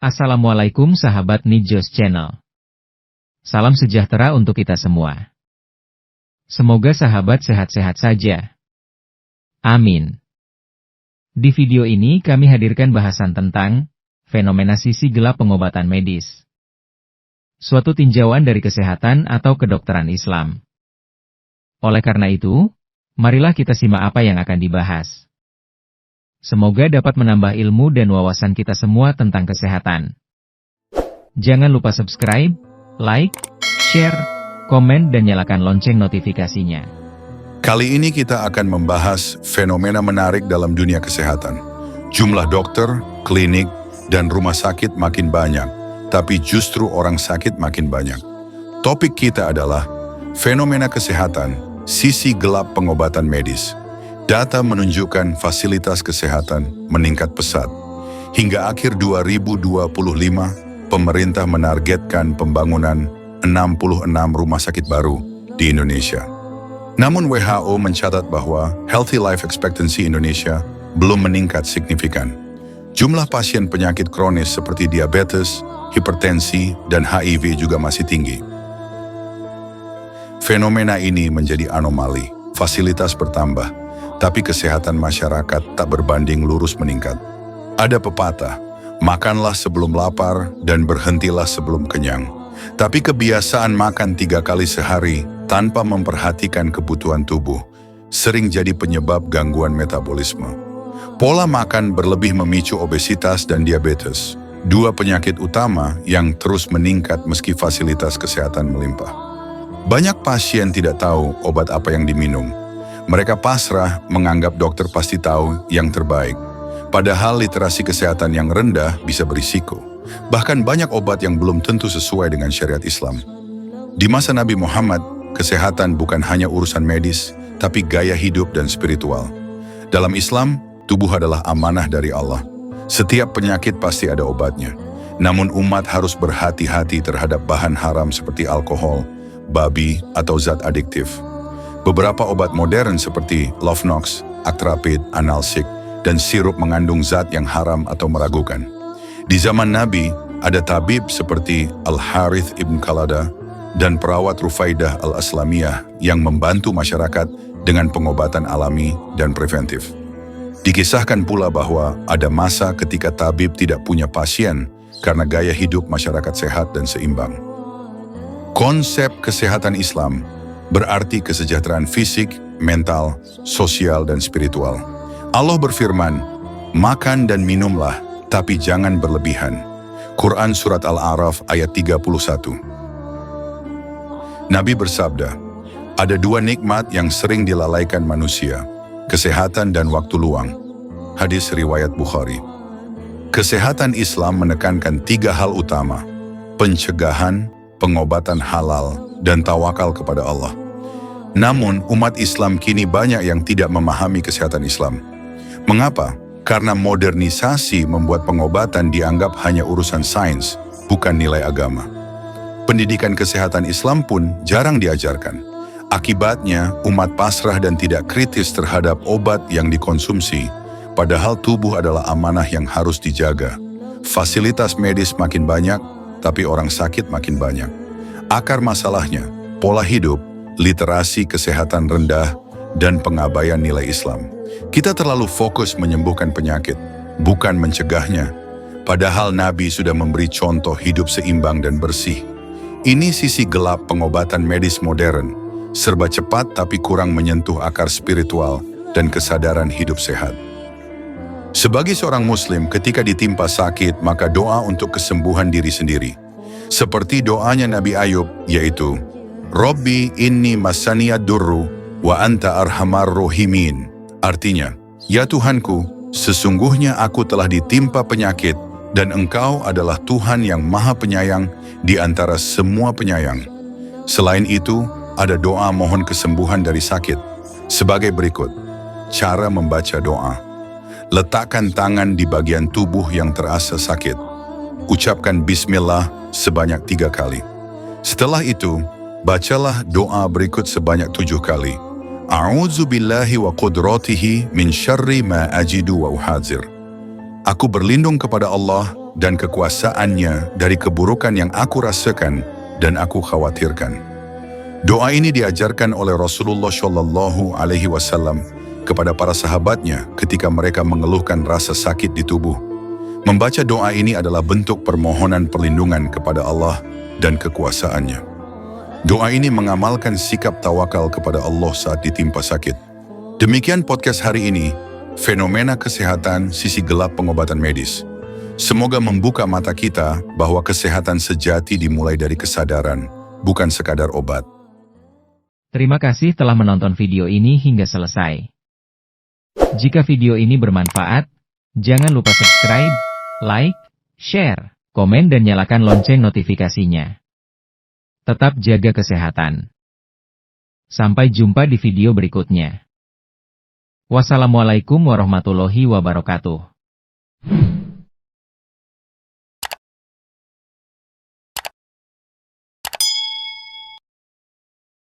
Assalamualaikum sahabat Nijos Channel. Salam sejahtera untuk kita semua. Semoga sahabat sehat-sehat saja. Amin. Di video ini kami hadirkan bahasan tentang fenomena sisi gelap pengobatan medis. Suatu tinjauan dari kesehatan atau kedokteran Islam. Oleh karena itu, marilah kita simak apa yang akan dibahas. Semoga dapat menambah ilmu dan wawasan kita semua tentang kesehatan. Jangan lupa subscribe, like, share, komen dan nyalakan lonceng notifikasinya. Kali ini kita akan membahas fenomena menarik dalam dunia kesehatan. Jumlah dokter, klinik, dan rumah sakit makin banyak, tapi justru orang sakit makin banyak. Topik kita adalah fenomena kesehatan, sisi gelap pengobatan medis. Data menunjukkan fasilitas kesehatan meningkat pesat. Hingga akhir 2025, pemerintah menargetkan pembangunan 66 rumah sakit baru di Indonesia. Namun WHO mencatat bahwa healthy life expectancy Indonesia belum meningkat signifikan. Jumlah pasien penyakit kronis seperti diabetes, hipertensi, dan HIV juga masih tinggi. Fenomena ini menjadi anomali, fasilitas bertambah, tapi kesehatan masyarakat tak berbanding lurus meningkat. Ada pepatah, makanlah sebelum lapar dan berhentilah sebelum kenyang. Tapi kebiasaan makan 3 kali sehari tanpa memperhatikan kebutuhan tubuh sering jadi penyebab gangguan metabolisme. Pola makan berlebih memicu obesitas dan diabetes, 2 penyakit utama yang terus meningkat meski fasilitas kesehatan melimpah. Banyak pasien tidak tahu obat apa yang diminum. Mereka pasrah menganggap dokter pasti tahu yang terbaik. Padahal literasi kesehatan yang rendah bisa berisiko. Bahkan banyak obat yang belum tentu sesuai dengan syariat Islam. Di masa Nabi Muhammad, kesehatan bukan hanya urusan medis, tapi gaya hidup dan spiritual. Dalam Islam, tubuh adalah amanah dari Allah. Setiap penyakit pasti ada obatnya. Namun umat harus berhati-hati terhadap bahan haram seperti alkohol, babi, atau zat adiktif. Beberapa obat modern seperti Lovenox, Actrapid, Analsic, dan sirup mengandung zat yang haram atau meragukan. Di zaman Nabi, ada tabib seperti Al-Harith ibn Qalada dan perawat Rufaidah al-Aslamiyah yang membantu masyarakat dengan pengobatan alami dan preventif. Dikisahkan pula bahwa ada masa ketika tabib tidak punya pasien karena gaya hidup masyarakat sehat dan seimbang. Konsep kesehatan Islam berarti kesejahteraan fisik, mental, sosial, dan spiritual. Allah berfirman, makan dan minumlah, tapi jangan berlebihan. Quran Surat Al-A'raf ayat 31. Nabi bersabda, ada 2 nikmat yang sering dilalaikan manusia, kesehatan dan waktu luang. Hadis riwayat Bukhari. Kesehatan Islam menekankan 3 hal utama, pencegahan, pengobatan halal, dan tawakal kepada Allah. Namun, umat Islam kini banyak yang tidak memahami kesehatan Islam. Mengapa? Karena modernisasi membuat pengobatan dianggap hanya urusan sains, bukan nilai agama. Pendidikan kesehatan Islam pun jarang diajarkan. Akibatnya, umat pasrah dan tidak kritis terhadap obat yang dikonsumsi, padahal tubuh adalah amanah yang harus dijaga. Fasilitas medis makin banyak, tapi orang sakit makin banyak. Akar masalahnya, pola hidup, literasi kesehatan rendah, dan pengabaian nilai Islam. Kita terlalu fokus menyembuhkan penyakit, bukan mencegahnya. Padahal Nabi sudah memberi contoh hidup seimbang dan bersih. Ini sisi gelap pengobatan medis modern, serba cepat tapi kurang menyentuh akar spiritual dan kesadaran hidup sehat. Sebagai seorang Muslim, ketika ditimpa sakit, maka doa untuk kesembuhan diri sendiri. Seperti doanya Nabi Ayub, yaitu, Robbi inni masaniyad durru wa anta arhamar rohimin. Artinya, ya Tuhanku, sesungguhnya aku telah ditimpa penyakit dan Engkau adalah Tuhan yang maha penyayang di antara semua penyayang. Selain itu, ada doa mohon kesembuhan dari sakit. Sebagai berikut, cara membaca doa. Letakkan tangan di bagian tubuh yang terasa sakit. Ucapkan Bismillah sebanyak 3 kali. Setelah itu, bacalah doa berikut sebanyak 7 kali. A'udzu billahi wa qudratihi min syarri ma ajidu wa uhadzir. Aku berlindung kepada Allah dan kekuasaannya dari keburukan yang aku rasakan dan aku khawatirkan. Doa ini diajarkan oleh Rasulullah Shallallahu Alaihi Wasallam kepada para sahabatnya ketika mereka mengeluhkan rasa sakit di tubuh. Membaca doa ini adalah bentuk permohonan perlindungan kepada Allah dan kekuasaannya. Doa ini mengamalkan sikap tawakal kepada Allah saat ditimpa sakit. Demikian podcast hari ini, fenomena kesehatan sisi gelap pengobatan medis. Semoga membuka mata kita bahwa kesehatan sejati dimulai dari kesadaran, bukan sekadar obat. Terima kasih telah menonton video ini hingga selesai. Jika video ini bermanfaat, jangan lupa subscribe, like, share, komen dan nyalakan lonceng notifikasinya. Tetap jaga kesehatan. Sampai jumpa di video berikutnya. Wassalamualaikum warahmatullahi wabarakatuh.